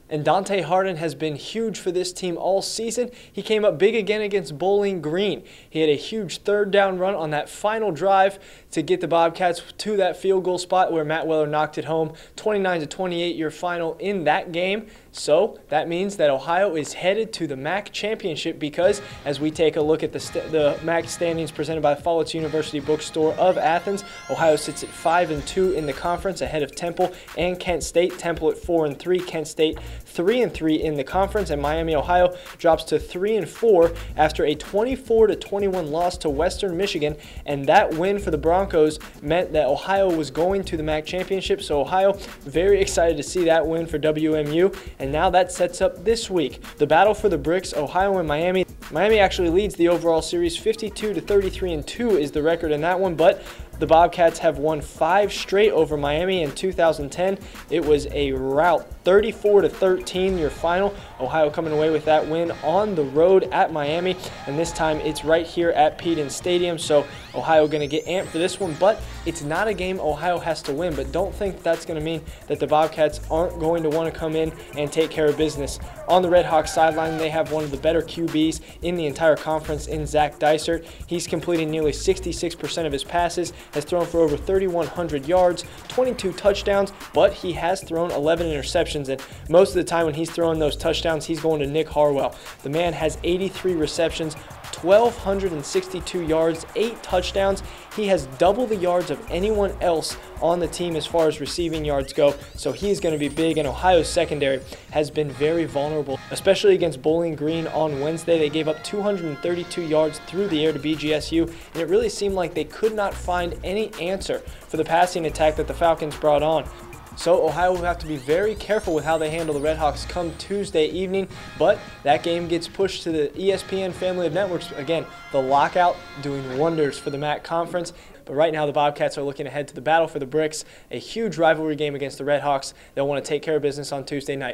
And Dante Harden has been huge for this team all season. He came up big again against Bowling Green. He had a huge third down run on that final drive to get the Bobcats to that field goal spot where Matt Weller knocked it home. 29-28 your final in that game. So that means that Ohio is headed to the MAC championship because as we take a look at the MAC standings presented by the Follett's University Bookstore of Athens, Ohio sits at 5-2 in the conference ahead of Temple and Kent State. Temple at 4-3, Kent State 3-3 in the conference, and Miami, Ohio drops to 3-4 after a 24-21 loss to Western Michigan. And that win for the Broncos meant that Ohio was going to the MAC championship. So Ohio very excited to see that win for WMU. And now that sets up this week. The battle for the bricks, Ohio and Miami. Miami actually leads the overall series 52-33-2 is the record in that one, but the Bobcats have won 5 straight over Miami in 2010. It was a rout, 34-13 your final. Ohio coming away with that win on the road at Miami, and this time it's right here at Peden Stadium. So Ohio going to get amped for this one, but it's not a game Ohio has to win. But don't think that's going to mean that the Bobcats aren't going to want to come in and take care of business. On the Redhawks sideline, they have one of the better QBs in the entire conference in Zach Dysert. He's completing nearly 66% of his passes, has thrown for over 3,100 yards, 22 touchdowns, but he has thrown 11 interceptions, and most of the time when he's throwing those touchdowns, he's going to Nick Harwell. The man has 83 receptions, 1,262 yards, 8 touchdowns. He has double the yards of anyone else on the team as far as receiving yards go, so he's going to be big. And Ohio's secondary has been very vulnerable, especially against Bowling Green on Wednesday. They gave up 232 yards through the air to BGSU, and it really seemed like they could not find any answer for the passing attack that the Falcons brought on. So Ohio will have to be very careful with how they handle the Redhawks come Tuesday evening, but that game gets pushed to the ESPN family of networks. Again, the lockout doing wonders for the MAC conference. But right now the Bobcats are looking ahead to the battle for the bricks, a huge rivalry game against the Redhawks. They'll want to take care of business on Tuesday night.